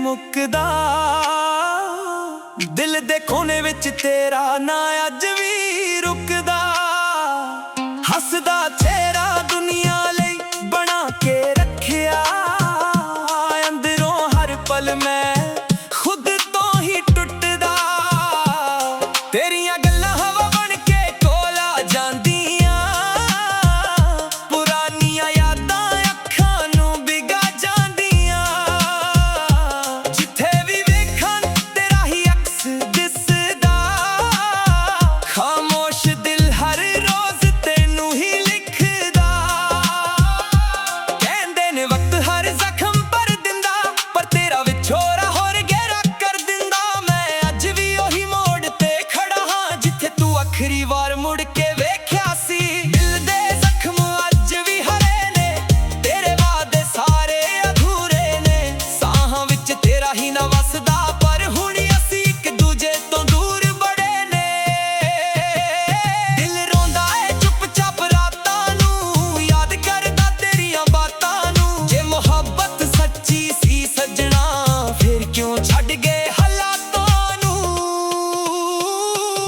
मुकदा। दिल दे कोने विच तेरा ना अज भी रुकदा। हसदा चेहरा दुनिया लई बना के रखिया, अंदरों हर पल मैं खुद तो ही टुटदा। तेरियां गल्लां हवा बन के कोल आ जांदियां, पुरानियां यादां अखां नूं बिगा जांदियां। जिथे भी वेखां तेरा ही अक्स दिसदा, खामोश दिल हर रोज तेनू ही लिखदा। कहंदे ने वक्त हर जख्म भर दिंदा, पर तेरा विछोड़ा होर गहरा कर दिंदा। मैं अज भी ओही मोड़ ते खड़ा हां, जिथे तू आखरी वार मुड़ के वेख्या सी। दिल दे जख्म अज भी हरे ने, तेरे वादे सारे अधूरे ने। साहां विच तेरा ही ना वसदा, पर हुण असीं इक दूजे तो दूर बड़े ने। दिल रोंदा है चुप-चाप रातां नूं, याद करदा तेरियां बातां नूं। जे मुहब्बत सच्ची सी सजना, फिर क्यों छड्ड गए हालातां नूं।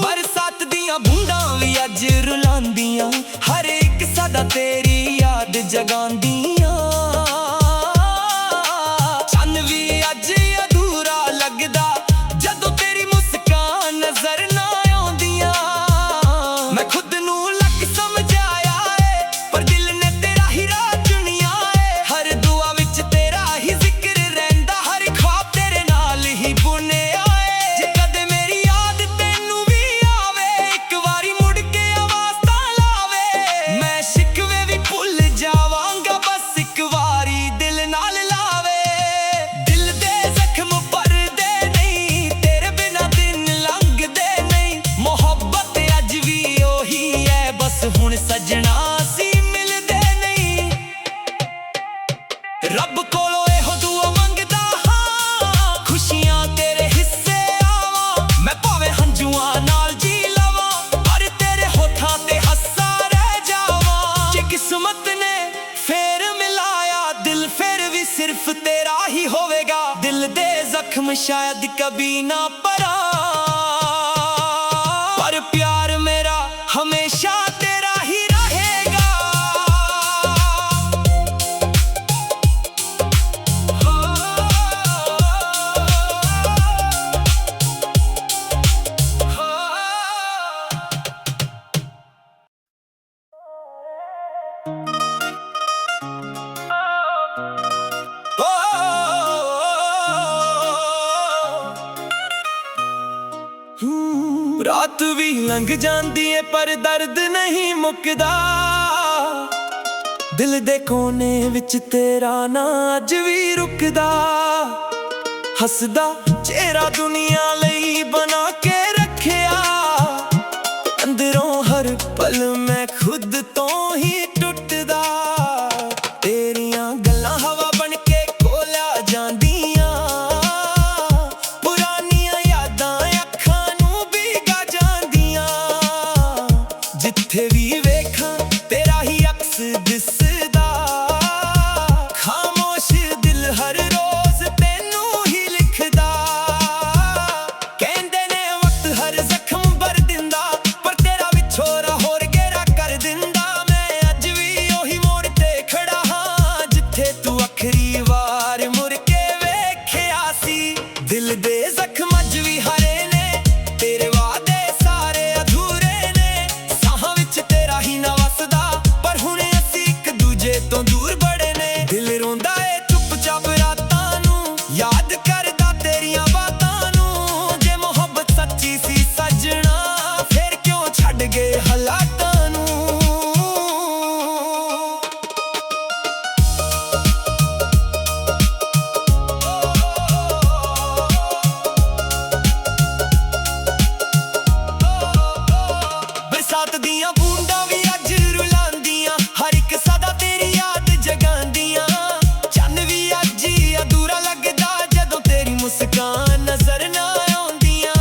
बरसात दियां बूंदां भी अज रुलांदियां, हर एक सदा तेरी याद जगांदियां। चन्न भी अज अधूरा लगदा, जदों तेरी मुस्कान नजर ना आउंदियां। मैं खुद नूं लक समझाया है, पर दिल ने तेरा ही राह चुनिया है। हर दुआ विच तेरा ही जिक्र रहिंदा, हर ख्वाब तेरे नाल ही बुनिया है। जे कदे मेरी याद तैनू भी आवे, इक वारी मुड़ के आवाज़ तां लावे। मैं शिकवे भी भुल जावांगा, बस इक वारी दिल नाल लावे। दिल दे जख्म भरदे नहीं, तेरे बिना दिन लंघदे नहीं। मुहब्बत अज भी ओही है, बस हुण सजना सी मिलदे नहीं। रब कोलों एहो दुआ मंगदा हां, खुशियां तेरे हिस्से आवां। मैं भावें हंझूआं नाल जी लवां, पर तेरे होठां ते हस्सा रह जावां। जे किस्मत ने फेर मिलाया दिल, फिर भी सिर्फ तेरा ही होवेगा। दिल दे जख्म शायद कभी ना भरा, पर प्यार मेरा हमेशा तेरा ही रहेगा। रात भी लंघ जांदी है, पर दर्द नहीं मुकदा। दिल दे कोने विच तेरा ना अज भी रुकदा। हसदा चेहरा दुनिया लई बना के रखिया, अंदरों हर पल मैं खुद तो ही टुटदा। तेरियां गल्लां हवा बन के कोल आ जांदियां, पुरानियां यादां अखां नूं बिगा जांदियां। जिथे भी वेखां तेरा ही अक्स दिसदा, खामोश दिल हर रोज तेनू ही लिखदा। कहंदे ने वक्त हर जख्म भर दिंदा, पर तेरा विछोड़ा होर गहरा कर दिंदा। मैं अज भी ओही मोड़ ते खड़ा हां, जिथे तू आखरी वार मुड़ के वेख्या सी। दिल दे जख्म अज भी हरे ने, तेरे वादे सारे अधूरे ने। साहां विच तेरा ही ना वसदा, पर हुण असीं इक दूजे तो दूर बड़े ने। दिल रोंदा है चुप-चाप रातां नूं, याद करदा तेरियां बातां नूं। जे मुहब्बत सच्ची सी सजना, फिर क्यों छड्ड गए हालातां नूं। बरसात दियां बूंदां भी अज रुलांदियां, हर एक सदा तेरी याद जगांदियां। चन्न भी अज अधूरा लगदा, जदों तेरी मुस्कान नजर ना आउंदियां।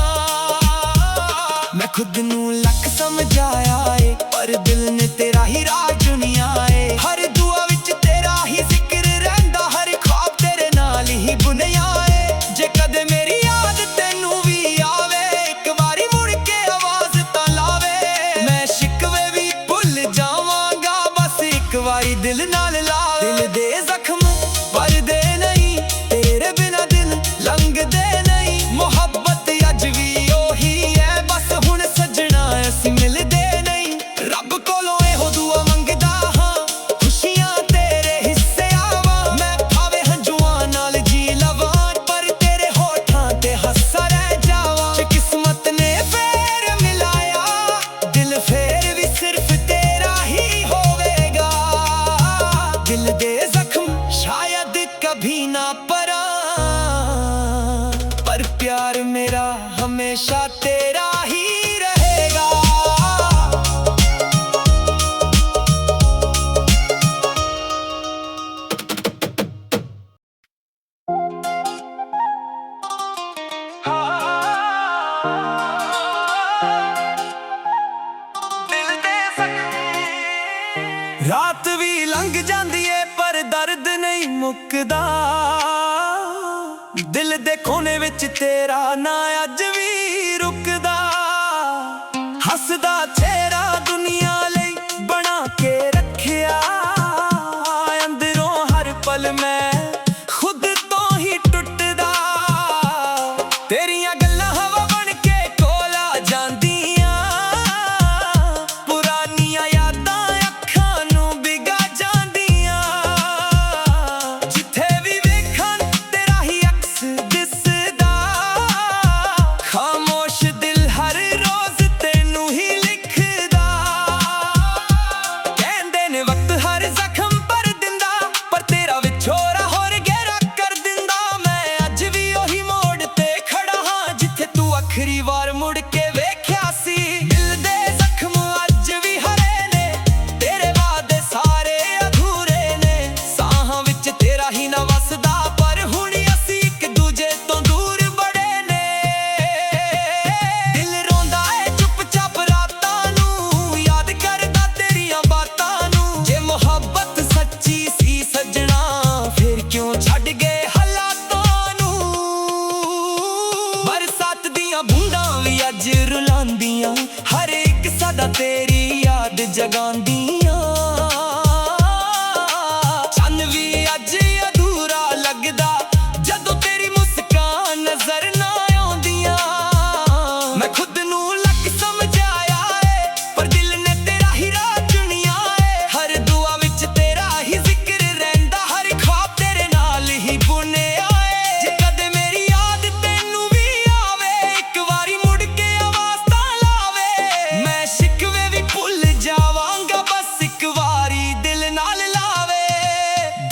मैं खुद नूं लक समझाया है, पर दिल ने तेरा ही राह चुनिया है। हर दुआ विच तेरा ही जिक्र रहिंदा, हर ख्वाब तेरे नाल ही बुनिया है। प्यार मेरा हमेशा तेरा ही रहेगा। रात भी लंघ जांदी है पर दर्द नहीं मुकदा, दिल दे कोने विच तेरा ना अज भी रुकदा। हसदा चेहरा दुनिया लई बना के रखिया, अंदरों हर पल मैं खुद तो ही टुटदा। तेरियां गल्लां हवा बन के कोल आ जांदियां, पुरानियां यादां अखां नूं बिगा जांदियां। जिथे भी वेखन तेरा ही अक्स दिसदा, खामोश दिल हर रोज तेनू ही लिखदा। कहंदे ने वक्त हर जख्म भर दिंदा, पर तेरा विछोड़ा होर गहरा कर दिंदा। मैं अज भी ओही मोड़ ते खड़ा हां जिथे तू आखरी वार मुड़ के वेख्या सी। दिल दे जख्म अज भी हरे ने, तेरे वादे सारे अधूरे ने। साहां विच तेरा ही ना वसदा, पर हुण असीं इक दूजे तो दूर बड़े ने। दिल रोंदा है चुप-चाप रातां नूं, याद करदा तेरियां बातां नूं। जे मुहब्बत सच्ची सी सजना, फिर क्यों छड्ड गए हालातां नूं। बरसात दियां बूंदां भी अज रुलांदियां, हर एक सदा तेरी याद जगांदियां। चन्न भी अज अधूरा लगदा, जदों तेरी मुस्कान नजर ना आउंदियां। मैं खुद नूं लक समझाया है, पर दिल ने तेरा ही राह चुनिया है। हर दुआ विच तेरा ही जिक्र रहिंदा, हर ख्वाब तेरे नाल ही बुनिया है। जे कदे मेरी याद तैनू भी आवे, एक वारी मुड़ के आवाज़ तां लावे। मैं शिकवे भी भुल जावांगा, बस एक वारी दिल नाल लावे।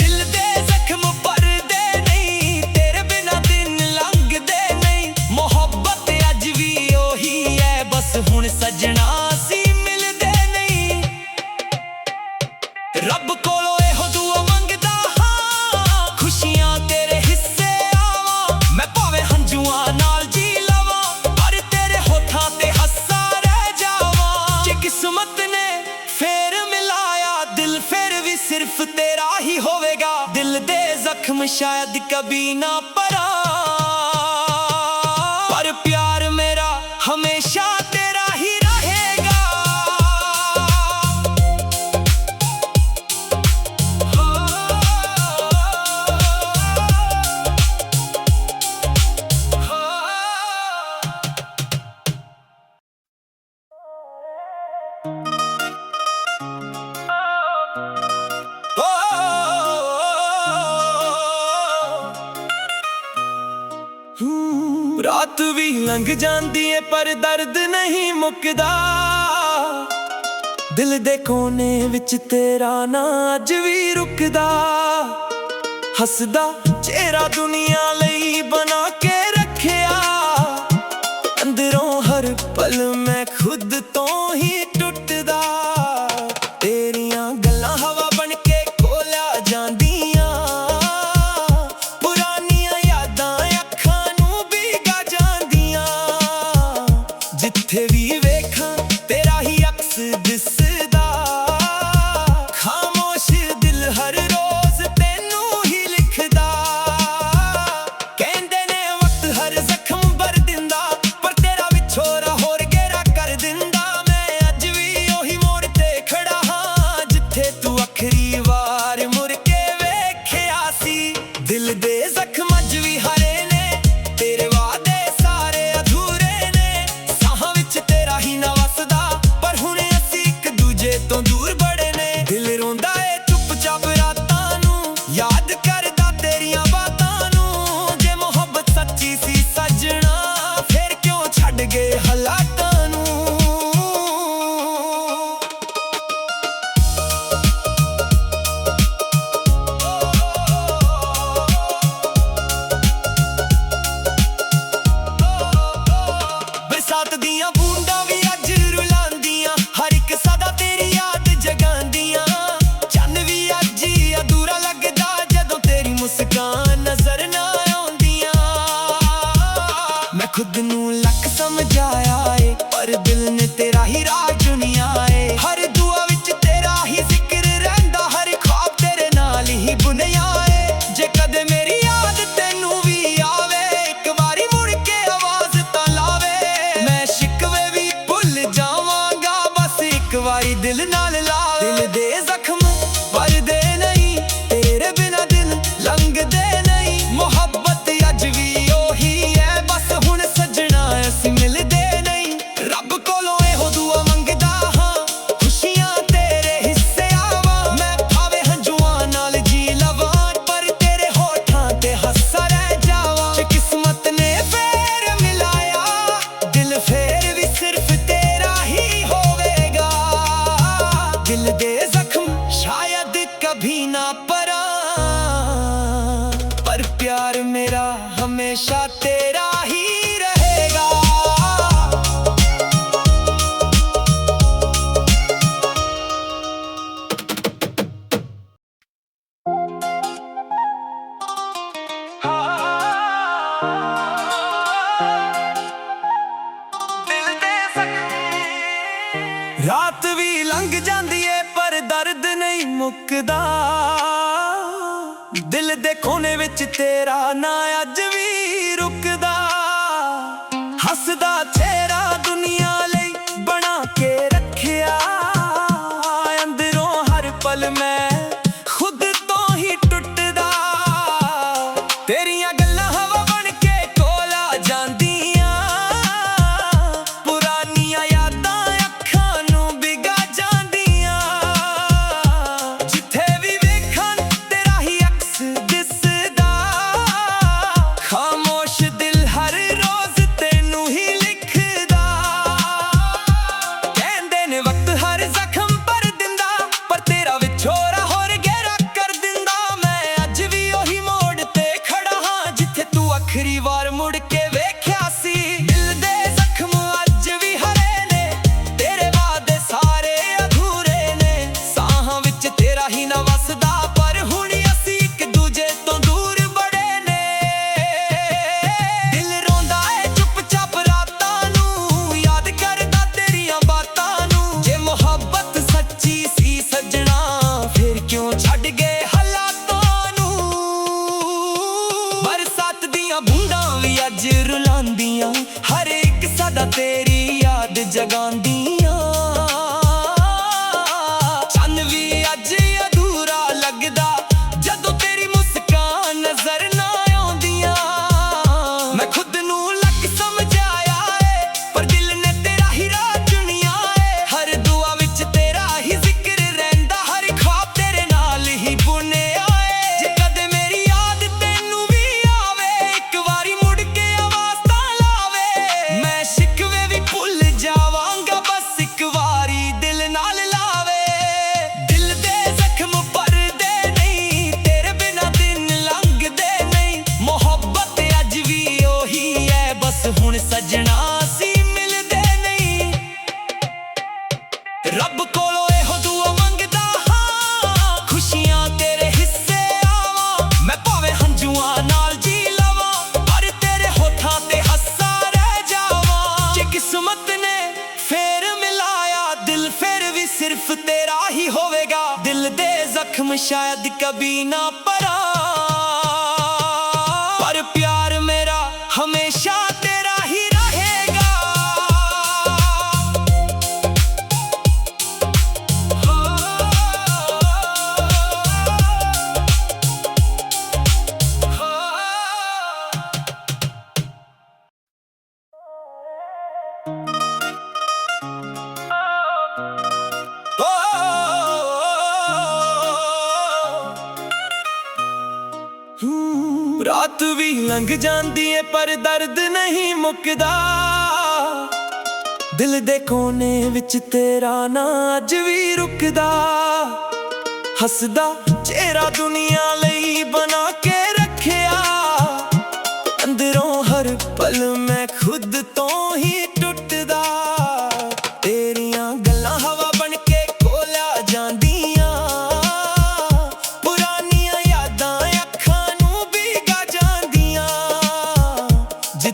दिल दे जख्म भरदे नहीं, तेरे बिना दिन लंघदे नहीं। मुहब्बत अज भी ओही है, बस हुण सजना सी मिलदे नहीं। रब कोलों एहो दुआ मंगदा हां, खुशियां तेरे हिस्से आवां। मैं भावें हंझूआं नाल जी लवां, पर तेरे होठां ते हस्सा रह जावां। जे किस्मत ने फेर मिलाया दिल, फिर भी सिर्फ तेरा ही होवेगा। दिल दे जख्म शायद कभी ना भरा, पर प्यार मेरा हमेशा तेरा ही रहेगा। रात भी लंघ जांदी है पर दर्द नहीं मुकदा, दिल दे कोने विच तेरा ना अज भी रुकदा। हसदा चेहरा दुनिया लई बना के रखिया, अंदरों हर पल मैं खुद तो ही टुटदा। तेरियां गल्लां हवा बन के कोल आ जांदियां, पुरानियां यादां अखां नूं बिगा जांदियां। जिथे भी वेखां तेरा ही अक्स दिसदा, खामोश दिल हर रोज तेनू ही लिखदा। कहंदे ने किस्मत दियां बूंदां भी अज रुलांदियां, हर एक सदा तेरी याद जगांदियां। चन्न भी अज ही अधूरा लगदा जदों तेरी मुस्कान नजर ना आउंदियां। मैं खुद नू लख समझाया ए, पर दिल ने तेरा ही राह चुनिया ए। हर दुआ विच तेरा ही जिक्र रहिंदा, हर ख्वाब तेरे नाल ही बुनिया ए। जे कदे मेरी याद तैनू भी आवे, एक वारी मुड़ के आवाज तां लावे। मैं शिकवे भी भुल जावांगा, बस एक वारी दिल नाल लावे। दिल दे जख्म भरदे नहीं, तेरे बिना दिन लंघदे नहीं। मुहब्बत अज भी ओही है, बस हुण सजना असीं मिलदे नहीं। रब कोलों एहो दुआ मंगदा हां, खुशियां तेरे हिस्से आवां। मैं भावे हंजुआं नाल जी लवां, पर तेरे होठां ते हस्सा रह जावां। जे किस्मत ने फेर मिलाया, दिल फेर भी सिर्फ तेरा ही होवेगा। दिल दे जख्म शायद कभी ना परां, पर प्यार मेरा हमेशा तेरा ही रहेगा। रात भी लंघ जांदी है, पर दर्द नहीं मुकदा। दिल दे कोने विच तेरा ना अज भी रुकदा। हसदा चेहरा दुनिया लई बना के रखिया, अंदरों हर पल मैं खुद तो ही टुटदा। तेरियां गल्लां हवा बन के कोल आ जांदियां, पुरानियां यादां अखां नू बिगा जांदियां। जिथे भी वेखन तेरा ही अक्स दिसदा, खामोश दिल हर रोज तेनू ही लिखदा। कहंदे ने वक्त हर जख्म भर दिंदा, पर तेरा विछोड़ा होर गहरा कर दिंदा। मैं अज भी ओही मोड़ ते खड़ा हां, जिथे तू आखरी वार मुड़ के वेख्या सी। दिल दे जख्म अज भी हरे ने, तेरे वादे सारे अधूरे ने। साहां विच तेरा ही ना वसदा, पर हुण असीं इक दूजे तो दूर बड़े ने। दिल रोंदा है चुप-चाप रातां नू, याद करदा तेरियां बातां नू। जे मुहब्बत सच्ची सी सजना, फिर क्यों छड्ड गए हालातां नू। बरसात दियां बूंदां भी अज रुलांदियां, हर एक सदा तेरी याद जगांदियां। चन्न भी अज अधूरा लगदा जदों तेरी मुस्कान नजर ना आउंदियां। मैं खुद नू लख समझाया ए, पर दिल ने तेरा ही राह चुनिया ए। हर दुआ विच तेरा ही जिक्र रहिंदा, हर ख्वाब तेरे नाल ही बुनिया ए। जे कदे मेरी याद तैनू भी आवे, एक वारी मुड़ के आवाज तां लावे। मैं शिकवे भी भुल जावांगा, बस एक वारी दिल नाल लावे। दिल दे जख्म भरदे नहीं, तेरे बिना दिन लंघदे नहीं। मुहब्बत अज भी ओही है, बस हुण सजना असीं मिलदे नहीं। रब कोलों एहो दुआ मंगदा हां, खुशियां तेरे हिस्से आवां। मैं भावे हंजुआं नाल जी लवां, पर तेरे होठां ते हस्सा रह जावां। जे किस्मत ने फेर मिलाया, दिल फिर भी सिर्फ तेरा ही होवेगा। दिल दे जख्म शायद कभी ना परां, पर प्यार मेरा हमेशा तेरा ही रहेगा। रात भी लंघ जांदी है, पर दर्द नहीं मुकदा। दिल दे कोने विच तेरा ना अज भी रुकदा। हसदा चेहरा दुनिया लई बना के रखिया, अंदरों हर पल मैं खुद तो ही टुट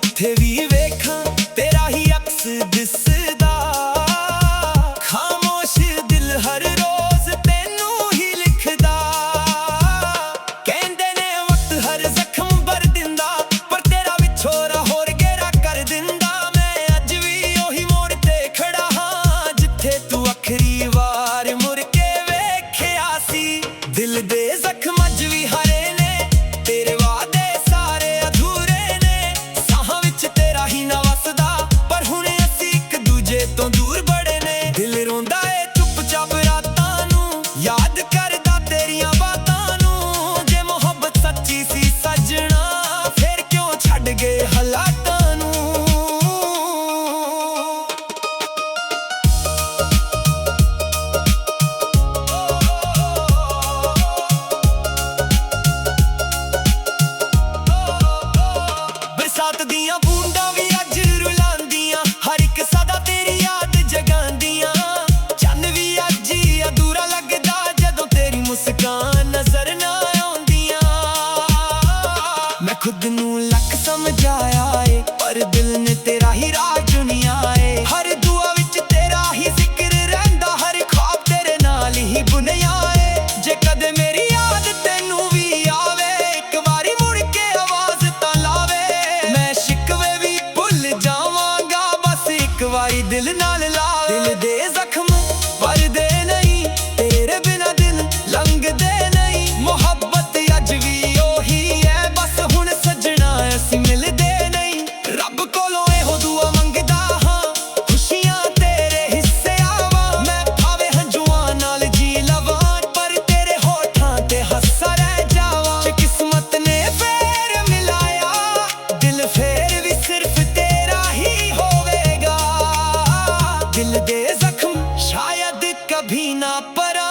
ਜਿੱਥੇ ਵੀ ਵੇਖਾਂ ਤੇਰਾ ਹੀ ਅਕਸ ਦਿਸਦਾ। ਖਾਮੋਸ਼ ਦਿਲ ਹਰ ਰੋਜ਼ ਤੈਨੂੰ ਹੀ ਲਿਖਦਾ। ਕਹਿੰਦੇ ਨੇ ਵਕਤ ਹਰ ਜ਼ਖਮ ਭਰ ਦਿੰਦਾ, ਪਰ ਤੇਰਾ ਵਿਛੋੜਾ ਹੋਰ ਗਹਿਰਾ ਕਰ ਦਿੰਦਾ। ਮੈਂ ਅੱਜ ਵੀ ਉਹੀ ਮੋੜ ਤੇ ਖੜਾ ਹਾਂ, ਜਿੱਥੇ ਤੂੰ ਆਖਰੀ ਵਾਰ ਮੁੜ ਕੇ ਵੇਖਿਆ ਸੀ। ਦਿਲ ਦੇ ਜ਼ਖਮ ਅੱਜ ਵੀ ਹਰੇ ਨੇ, ਤੇਰੇ ਵਾਅਦੇ ਸਾਰੇ ਅਧੂਰੇ ਨੇ। ਸਾਹਾਂ ਵਿੱਚ ਤੇਰਾ ਹੀ ਨਾ ਵਸਦਾ, ਪਰ ਹੁਣ ਅਸੀਂ ਇੱਕ ਦੂਜੇ ਤੋਂ ਦੂਰ ਬੜੇ ਨੇ। ਦਿਲ ਰੋਂਦਾ ਏ ਚੁੱਪ-ਚਾਪ ਰਾਤਾਂ ਨੂੰ, ਯਾਦ ਕਰਦਾ ਤੇਰੀਆਂ ਬਾਤਾਂ ਨੂੰ। ਜੇ ਮੁਹੱਬਤ ਸੱਚੀ ਸੀ ਸੱਜਣਾ, ਫਿਰ ਕਿਉਂ ਛੱਡ ਗਏ ਹਾਲਾਤਾਂ ਨੂੰ। ਬਰਸਾਤ ਦੀਆਂ ਬੂੰਦਾਂ ਵੀ ਅੱਜ ਰੁਲਾਉਂਦੀਆਂ, ਹਰ ਇੱਕ ਸਦਾ ਤੇਰੀ ਯਾਦ ਜਗਾਉਂਦੀਆਂ। ਚੰਨ ਵੀ ਅੱਜ ਹੀ ਅਧੂਰਾ ਲੱਗਦਾ, ਜਦੋਂ ਤੇਰੀ ਮੁਸਕਾਨ ਨਜ਼ਰ ਨਾ ਆਉਂਦੀਆਂ। ਮੈਂ ਖੁਦ ਨੂੰ ਲੱਖ ਸਮਝਾਇਆ ਏ, ਪਰ ਦਿਲ ਨੇ ਤੇਰਾ ਹੀ ਰਾਹ ਚੁਣਿਆ ਏ। ਹਰ ਦੁਆ ਵਿੱਚ ਤੇਰਾ ਹੀ ਜ਼ਿਕਰ ਰਹਿੰਦਾ, ਹਰ ਖ਼ਵਾਬ ਤੇਰੇ ਨਾਲ ਹੀ ਬੁਣਿਆ ਏ। ਜੇ ਕਦੇ ਮੇਰੀ ਯਾਦ ਤੈਨੂੰ ਵੀ ਆਵੇ, ਇੱਕ ਵਾਰੀ ਮੁੜ ਕੇ ਆਵਾਜ਼ ਤਾਂ ਲਾਵੇ। ਮੈਂ ਸ਼ਿਕਵੇ ਵੀ ਭੁੱਲ ਜਾਵਾਂਗਾ, ਬਸ ਇੱਕ ਵਾਰੀ ਦਿਲ ਨਾਲ ਲਾਵੇ। ਦਿਲ ਦੇ ਜ਼ਖਮ ਭਰਦੇ ਨਹੀਂ, ਤੇਰੇ ਬਿਨਾਂ ਦਿਨ ਲੰਘਦੇ ਨਹੀਂ। ਮੁਹੱਬਤ ਅੱਜ ਵੀ ਉਹੀ ਹੈ, ਬਸ ਹੁਣ ਸੱਜਣਾ ਅਸੀਂ ਮਿਲਦੇ ਨਹੀਂ। ਰੱਬ ਕੋਲੋਂ ਇਹੋ ਦੁਆ ਮੰਗਦਾ ਹਾਂ, ਖੁਸ਼ੀਆਂ ਤੇਰੇ ਹਿੱਸੇ ਆਵਾਂ। ਮੈਂ ਭਾਵੇਂ ਹੰਝੂਆਂ ਨਾਲ ਜੀ ਲਵਾਂ, ਪਰ ਤੇਰੇ ਹੋਠਾਂ ਤੇ ਹੱਸਾ ਰਹਿ ਜਾਵਾਂ। ਜੇ ਕਿਸਮਤ ਨੇ ਫੇਰ ਮਿਲਾਇਆ, ਦਿਲ ਫੇਰ ਵੀ ਸਿਰਫ ਤੇਰਾ ਹੀ ਹੋਵੇਗਾ। ਦਿਲ ਦੇ ਜ਼ਖਮ ਸ਼ਾਇਦ ਕਭੀ ਨਾ ਭਰਾਂ,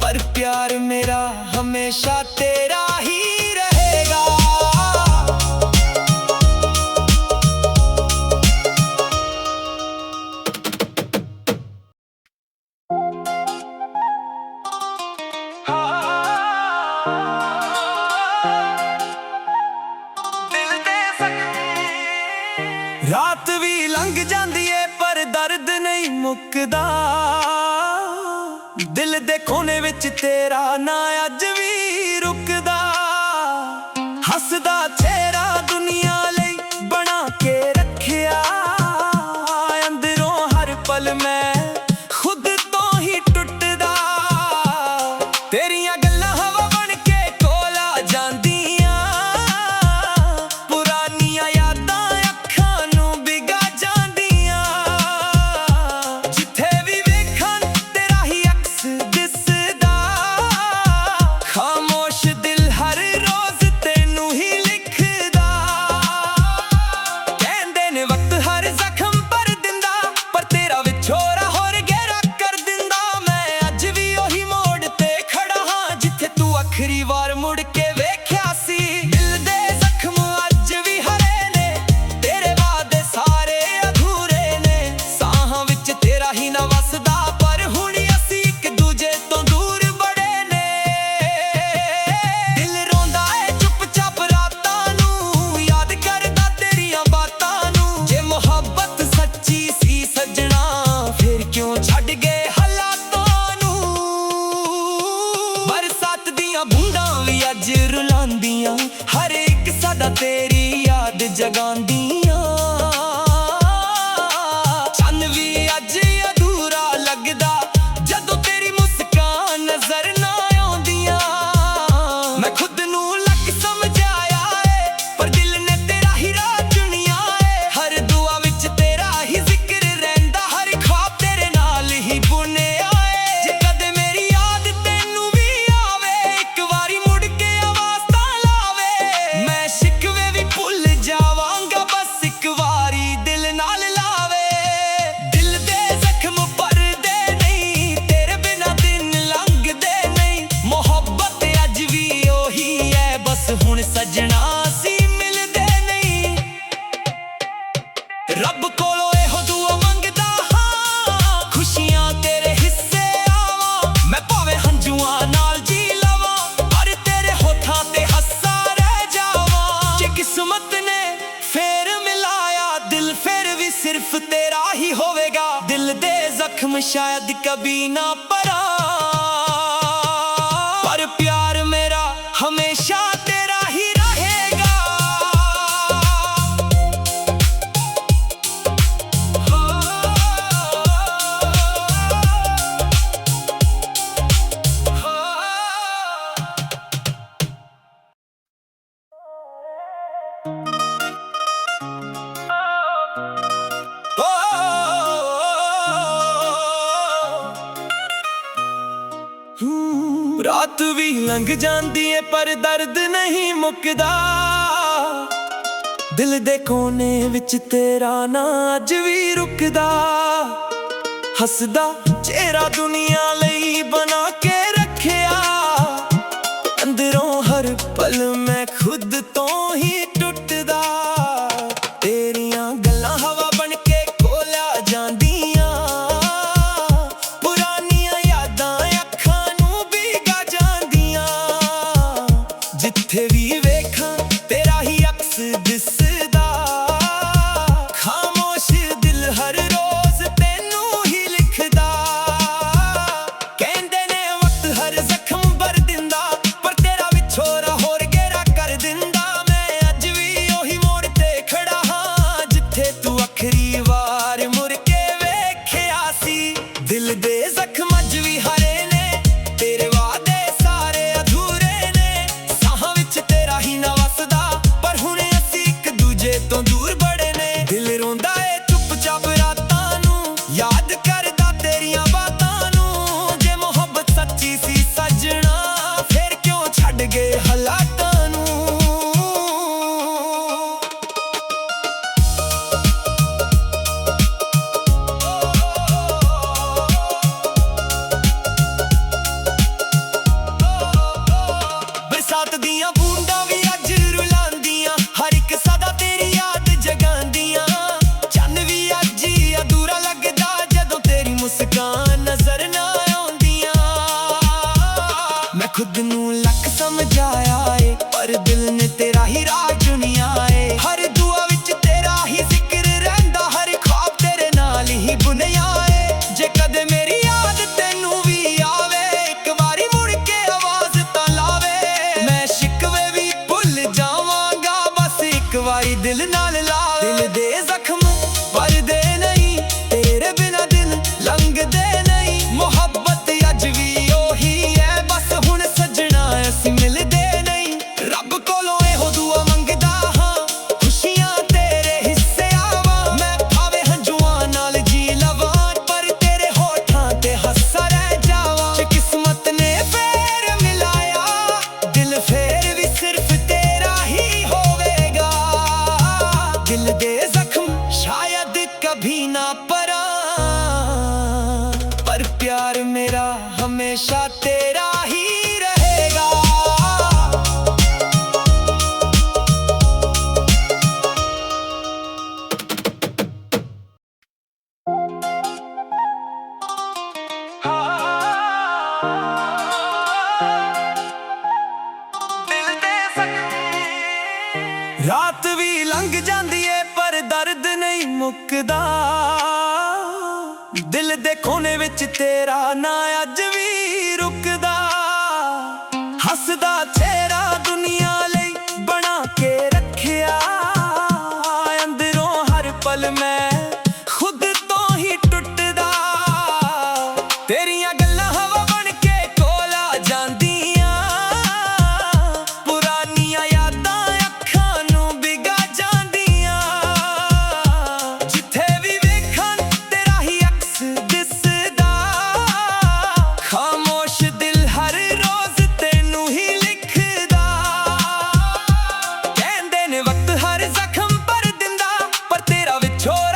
ਪਰ ਪਿਆਰ ਮੇਰਾ ਹਮੇਸ਼ਾ ਤੇਰਾ ਹੀ ਰਹੇਗਾ। ਦਿਲ ਦੇ ਜ਼ਖਮ। ਰਾਤ ਵੀ ਲੰਘ ਜਾਂਦੀ ਏ, ਪਰ ਦਰਦ ਨਹੀਂ ਮੁੱਕਦਾ। ਦਿਲ ਦੇ ਕੋਨੇ ਵਿੱਚ ਤੇਰਾ ਨਾਂ ਅੱਜ ਵੀ ਰੁਕਦਾ। ਹੱਸਦਾ ਚਿਹਰਾ ਦੁਨੀਆ ਲਈ ਬਣਾ ਕੇ ਰੱਖਿਆ, ਅੰਦਰੋਂ ਹਰ ਪਲ ਮੈਂ ਖੁਦ ਤੋਂ ਹੀ ਟੁੱਟਦਾ। ਤੇਰੀਆਂ ਗੱਲਾਂ ਹਵਾ ਬਣ ਕੇ ਕੋਲ ਆ ਜਾਂਦੀਆਂ, ਪੁਰਾਣੀਆਂ ਯਾਦਾਂ ਅੱਖਾਂ ਨੂੰ ਭਿਗਾ ਜਾਂਦੀਆਂ। ਜਿੱਥੇ ਵੀ ਵੇਖਾਂ ਤੇਰਾ ਹੀ ਅਕਸ ਦਿਸਦਾ। ਖਾਮੋਸ਼ ਦਿਲ ਹਰ ਰੋਜ਼ ਤੈਨੂੰ ਹੀ ਲਿਖਦਾ। ਕਹਿੰਦੇ ਨੇ ਵਕਤ ਹਰ ਜ਼ਖਮ ਭਰ ਦਿੰਦਾ, ਪਰ ਤੇਰਾ ਵਿਛੋੜਾ ਹੋਰ ਗਹਿਰਾ ਕਰ ਦਿੰਦਾ। ਮੈਂ ਅੱਜ ਵੀ ਉਹੀ ਮੋੜ ਤੇ ਖੜਾ ਹਾਂ, ਜਿੱਥੇ ਤੂੰ ਆਖਰੀ ਵਾਰ ਮੁੜ ਕੇ ਵੇਖਿਆ ਸੀ। ਦਿਲ ਦੇ ਜ਼ਖਮ ਅੱਜ ਵੀ ਹਰੇ ਨੇ, ਤੇਰੇ ਵਾਅਦੇ ਸਾਰੇ ਅਧੂਰੇ ਨੇ। ਸਾਹਾਂ ਵਿੱਚ ਤੇਰਾ ਹੀ ਨਾ ਵਸਦਾ, ਪਰ ਹੁਣ ਅਸੀਂ ਇੱਕ ਦੂਜੇ ਤੋਂ ਦੂਰ ਬੜੇ ਨੇ। ਦਿਲ ਰੋਂਦਾ ਏ ਚੁੱਪ-ਚਾਪ ਰਾਤਾਂ ਨੂੰ, ਯਾਦ ਕਰਦਾ ਤੇਰੀਆਂ ਬਾਤਾਂ ਨੂੰ। ਜੇ ਮੁਹੱਬਤ ਸੱਚੀ ਸੀ ਸੱਜਣਾ, ਫਿਰ ਕਿਉਂ ਛੱਡ ਗਏ ਹਾਲਾਤਾਂ ਨੂੰ। ਬਰਸਾਤ ਦੀਆਂ ਬੂੰਦਾਂ ਵੀ ਅੱਜ ਰੁਲਾਉਂਦੀਆਂ, ਹਰ ਇੱਕ ਸਦਾ ਤੇਰੀ ਯਾਦ ਜਗਾਉਂਦੀਆਂ। ਚੰਨ ਵੀ ਅੱਜ ਅਧੂਰਾ ਲੱਗਦਾ, ਜਦੋਂ ਤੇਰੀ ਮੁਸਕਾਨ ਨਜ਼ਰ ਨਾ ਆਉਂਦੀਆਂ। ਮੈਂ ਖੁਦ ਨੂੰ ਲੱਖ ਸਮਝਾਇਆ ਏ, ਪਰ ਦਿਲ ਨੇ ਤੇਰਾ ਹੀ ਰਾਹ ਚੁਣਿਆ ਏ। ਹਰ ਦੁਆ ਵਿੱਚ ਤੇਰਾ ਹੀ ਜ਼ਿਕਰ ਰਹਿੰਦਾ, ਹਰ ਖ਼ਵਾਬ ਤੇਰੇ ਨਾਲ ਹੀ ਬੁਣਿਆ ਏ। ਜੇ ਕਦੇ ਮੇਰੀ ਯਾਦ ਤੈਨੂੰ ਵੀ ਆਵੇ, ਇੱਕ ਵਾਰੀ ਮੁੜ ਕੇ ਆਵਾਜ਼ ਤਾਂ ਲਾਵੇ। ਮੈਂ ਸ਼ਿਕਵੇ ਵੀ ਭੁੱਲ ਜਾਵਾਂਗਾ, ਬਸ ਇੱਕ ਵਾਰੀ ਦਿਲ ਨਾਲ ਲਾਵੇ। ਦਿਲ ਦੇ ਜ਼ਖਮ ਭਰਦੇ ਨਹੀਂ, ਤੇਰੇ ਬਿਨਾਂ ਦਿਨ ਲੰਘਦੇ ਨਹੀਂ। ਮੁਹੱਬਤ ਅੱਜ ਵੀ ਉਹੀ ਹੈ, ਬਸ ਹੁਣ ਸੱਜਣਾ ਅਸੀਂ ਮਿਲਦੇ ਨਹੀਂ। ਰੱਬ ਕੋਲੋਂ ਇਹੋ ਦੁਆ ਮੰਗਦਾ ਹਾਂ, ਖੁਸ਼ੀਆਂ ਤੇਰੇ ਹਿੱਸੇ ਆਵਾਂ। ਮੈਂ ਭਾਵੇਂ ਹੰਝੂਆਂ ਨਾਲ ਜੀ ਲਵਾਂ, ਪਰ ਤੇਰੇ ਹੋਠਾਂ ਤੇ ਹੱਸਾ ਰਹਿ ਜਾਵਾਂ। ਜੇ ਕਿਸਮਤ सिर्फ तेरा ही होवेगा। दिल दे जख्म शायद कभी ना परा, पर प्यार मेरा हमेशा तेरा ही रहेगा। रात भी लंघ जांदी है पर दर्द नहीं मुकदा। दिल दे कोने विच तेरा ना अज भी रुकदा। हसदा चेहरा दुनिया लई बना के रखिया, अंदरों हर पल मैं खुद तो ही टुटदा। तेरियां गल्लां हवा बन के कोला जांदियां, पुरानियां यादां अखां नूं भीगा जांदियां। जिथे भी वेखां तेरा ही अक्स दिसदा, खामोश दिल हर रोज तेनू ही लिखदा। कहंदे ने वक्त हर जख्म भर दिंदा, पर तेरा विछोरा होर गहरा कर दिंदा। मैं अज भी ओही मोड़ ते खड़ा हां, जिथे तू आखरी वार मुड़ के वेखिया सी। दिल दे जख्म अज भी हरे ने, तेरे वादे सारे अधूरे ने। साहां विच तेरा ही ना वसदा, पर हुण असीं इक दूजे तो दूर बड़े ने। दिल रोंदा ए चुपचाप रातां नूं, याद करदा तेरियां बातां नूं। जे मोहब्बत सच्ची सी सजना, फिर क्यों छड्ड गए हालातां नूं। बरसात दियां बूंदां भी अज रुलांदियां, हर एक सदा तेरी याद जगांदियां। चन्न भी अज ही अधूरा लगदा, जदों तेरी मुस्कान नजर ना आउंदियां। मैं खुद नूं लख समझाया ए, पर दिल ने तेरा ही राह चुनिया ए। हर दुआ विच तेरा ही जिक्र रहिंदा, हर ख्वाब तेरे नाल ही बुनिया ए। जे कदे मेरी याद तेनू भी आवे, एक वारी मुड़ के आवाज तां लावे। मैं शिकवे भी भुल जावांगा, बस एक वारी दिल नाल लावे। दिल दे जख्म भरदे नहीं, तेरे बिना दिन लंघदे नहीं। मोहब्बत अज भी ओही है, बस हुण सजना असीं मिलदे नहीं। रब कोलों एहो दुआ मंगदा हां, खुशियां तेरे हिस्से आवां। मैं भावे हंजुआं नाल जी लवां, पर तेरे होठां ते हस्सा रह जावां। जे किस्मत ने फेर मिलाया, दिल फेर भी सिर्फ तेरा ही होवेगा। दिल दे जख्म शायद कभी ना परा, पर प्यार मेरा हमेशा तेरा ही रहेगा। रात भी लंघ जांदी है पर दर्द नहीं मुकदा। दिल दे कोने विच तेरा ना अज भी रुकदा। हसदा चेहरा दुनिया लई बना के रखिया, अंदरों हर पल मैं खुद तो ही टुटदा। तेरियां गल्लां हवा बन के कोला जांदियां, पुरानियां यादां अखां नूं भीगा जांदियां। जिथे भी वेखां तेरा ही अक्स दिसदा, खामोश दिल हर रोज तेनू ही लिखदा। कहंदे ने वक्त हर जख्म भर दिंदा, पर तेरा विछोड़ा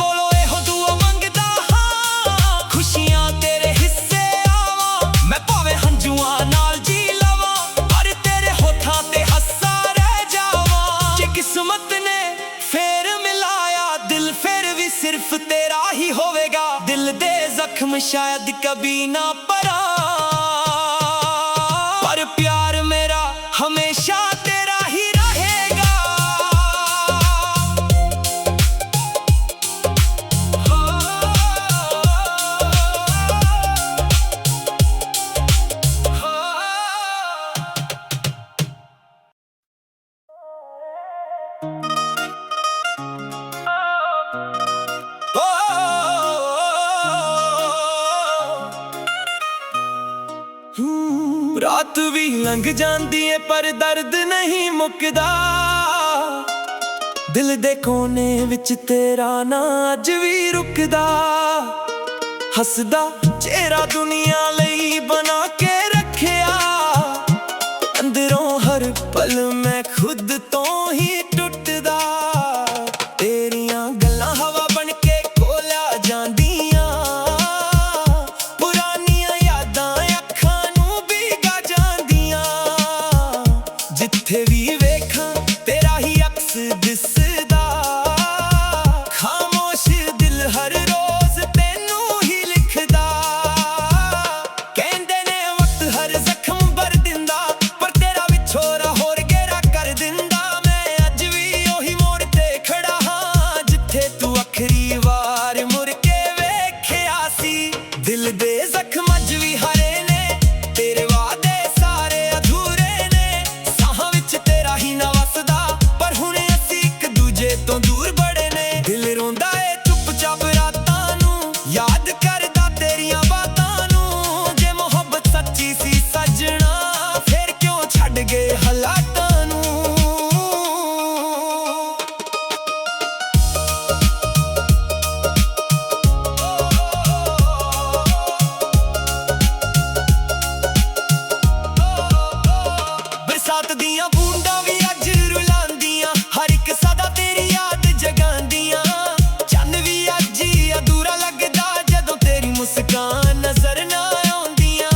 ਕੋਲੋਂ ਇਹੋ ਦੁਆ ਮੰਗਦਾ ਹਾਂ, ਖੁਸ਼ੀਆਂ ਤੇਰੇ ਹਿੱਸੇ ਆਵਾਂ। ਮੈਂ ਭਾਵੇਂ ਹੰਝੂਆਂ ਨਾਲ ਜੀ ਲਵਾਂ, ਪਰ ਤੇਰੇ ਹੋਠਾਂ ਤੇ ਹੱਸਾ ਰਹਿ ਜਾਵਾਂ। ਜੇ ਕਿਸਮਤ ਨੇ ਫੇਰ ਮਿਲਾਇਆ ਦਿਲ, ਫਿਰ ਵੀ ਸਿਰਫ ਤੇਰਾ ਹੀ ਹੋਵੇਗਾ। ਦਿਲ ਦੇ ਜ਼ਖਮ ਸ਼ਾਇਦ ਕਭੀ ਨਾ ਭਰਾਂ, ਪਰ ਪਿਆਰ ਮੇਰਾ ਹਮੇਸ਼ਾ ਤੇਰਾ ਹੀ ਰਹੇਗਾ। ਰਾਤ ਵੀ ਲੰਘ ਜਾਂਦੀ ਏ ਪਰ ਦਰਦ ਨਹੀਂ ਮੁੱਕਦਾ। ਦਿਲ ਦੇ ਕੋਨੇ ਵਿੱਚ ਤੇਰਾ ਨਾਂ ਅੱਜ ਵੀ ਰੁਕਦਾ। ਹੱਸਦਾ ਚਿਹਰਾ ਦੁਨੀਆ ਲਈ ਬਣਾ ਕੇ ਰੱਖਿਆ, ਅੰਦਰੋਂ ਹਰ ਪਲ ਮੈਂ ਖੁਦ ਤੋਂ ਹੀ ਟੁੱਟਦਾ। ਤੇਰੀਆਂ ਗੱਲਾਂ ਹਵਾ ਬਣ ਕੇ ਕੋਲਾ ਜਾਂਦੀਆਂ, ਪੁਰਾਣੀਆਂ ਯਾਦਾਂ ਅੱਖਾਂ ਨੂੰ ਭਿਗਾ ਜਾਂਦੀਆਂ। ਜਿੱਥੇ ਵੀ ਵੇਖਾਂ ਤੇਰਾ ਹੀ ਅਕਸ ਦਿਸਦਾ, ਖਾਮੋਸ਼ ਦਿਲ ਹਰ ਰੋਜ਼ ਤੈਨੂੰ ਹੀ ਲਿਖਦਾ। ਕਹਿੰਦੇ ਨੇ ਵਕਤ ਹਰ ਜ਼ਖਮ ਭਰ ਦਿੰਦਾ, ਪਰ ਤੇਰਾ ਵਿਛੋੜਾ ਹੋਰ ਗਹਿਰਾ ਕਰ ਦਿੰਦਾ। ਮੈਂ ਅੱਜ ਵੀ ਉਹੀ ਮੋੜ ਤੇ ਖੜਾ ਹਾਂ, ਜਿੱਥੇ ਤੂੰ ਆਖਰੀ ਵਾਰ ਮੁੜ ਕੇ ਵੇਖਿਆ ਸੀ। ਦਿਲ ਦੇ ਜ਼ਖਮ ਅੱਜ ਵੀ ਹਰੇ ਨੇ, ਤੇਰੇ ਵਾਅਦੇ ਸਾਰੇ ਅਧੂਰੇ ਨੇ। ਸਾਹਾਂ ਵਿੱਚ ਤੇਰਾ ਹੀ ਨਾ ਵਸਦਾ, ਪਰ ਹੁਣ ਅਸੀਂ ਇੱਕ ਦੂਜੇ ਤੋਂ ਦੂਰ ਬੜੇ ਨੇ। ਦਿਲ ਰੋਂਦਾ ਏ ਚੁੱਪ-ਚਾਪ ਰਾਤਾਂ ਨੂੰ, ਯਾਦ ਕਰਦਾ ਤੇਰੀਆਂ ਬਾਤਾਂ ਨੂੰ। ਜੇ ਮੁਹੱਬਤ ਸੱਚੀ ਸੀ ਸੱਜਣਾ, ਫਿਰ ਕਿਉਂ ਛੱਡ ਗਏ ਹਾਲਾਤਾਂ ਨੂੰ। ਬਰਸਾਤ ਦੀਆਂ ਬੂੰਦਾਂ ਵੀ ਅੱਜ ਰੁਲਾਉਂਦੀਆਂ, ਹਰ ਇੱਕ ਸਦਾ ਤੇਰੀ ਯਾਦ ਜਗਾਉਂਦੀਆਂ। ਚੰਨ ਵੀ ਅੱਜ ਹੀ ਅਧੂਰਾ ਲੱਗਦਾ, ਜਦੋਂ ਤੇਰੀ ਮੁਸਕਾਨ ਨਜ਼ਰ ਨਾ ਆਉਂਦੀਆਂ।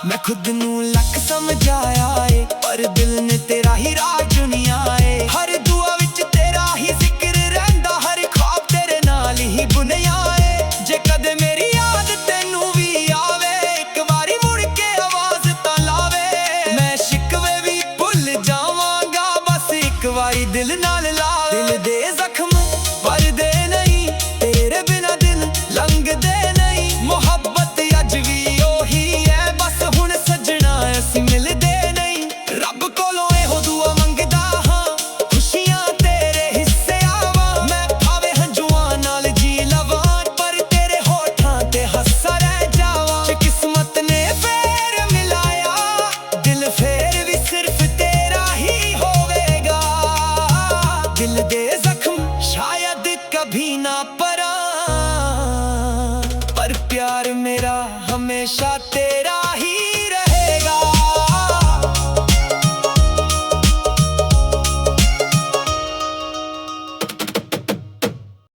ਮੈਂ ਖੁਦ ਨੂੰ ਲੱਖ ਸਮਝਾਇਆ ਏ, ਪਰ ਦਿਲ ਨੇ ਤੇਰਾ ਹੀ ਰਾਹ ਚੁਣਿਆ ਏ। ਹਰ ਦੁਆ ਵਿੱਚ ਤੇਰਾ ਹੀ ਜ਼ਿਕਰ ਰਹਿੰਦਾ, ਹਰ ਖ਼ਵਾਬ ਤੇਰੇ ਨਾਲ ਹੀ ਬੁਣਿਆ ਏ। ਜੇ ਕਦੇ ਮੇਰੀ ਯਾਦ ਤੈਨੂੰ ਵੀ ਆਵੇ, ਇੱਕ ਵਾਰੀ ਮੁੜ ਕੇ ਆਵਾਜ਼ ਤਾਂ ਲਾਵੇ। ਮੈਂ ਸ਼ਿਕਵੇ ਵੀ ਭੁੱਲ ਜਾਵਾਂਗਾ, ਬਸ ਇੱਕ ਵਾਰੀ ਦਿਲ ਨਾਲ ਲਾਵੇ। ਦਿਲ ਦੇ ਜ਼ਖਮ ਭਰਦੇ ਨਹੀਂ, ਤੇਰੇ ਬਿਨਾਂ ਦਿਨ ਲੰਘਦੇ ਨਹੀਂ। ਮੁਹੱਬਤ ਅੱਜ ਵੀ ਉਹੀ ਹੈ, ਬਸ ਹੁਣ ਸੱਜਣਾ ਅਸੀਂ ਮਿਲਦੇ ਨਹੀਂ। ਰੱਬ ਕੋਲੋਂ ਇਹੋ ਦੁਆ ਮੰਗਦਾ ਹਾਂ, ਖੁਸ਼ੀਆਂ ਤੇਰੇ ਹਿੱਸੇ ਆਵਾਂ। ਮੈਂ ਭਾਵੇਂ ਹੰਝੂਆਂ ਨਾਲ ਜੀ ਲਵਾਂ, ਪਰ ਤੇਰੇ ਹੋਠਾਂ ਤੇ ਹੱਸਾ ਰਹਿ ਜਾਵਾਂ। ਜੇ ਕਿਸਮਤ ਨੇ ਫੇਰ ਮਿਲਾਇਆ ਦਿਲ, ਫੇਰ ਵੀ ਸਿਰਫ ਤੇਰਾ ਹੀ ਹੋਵੇਗਾ। ਦਿਲ ਦੇ ਜ਼ਖਮ ਸ਼ਾਇਦ ਕਭੀ ਨਾ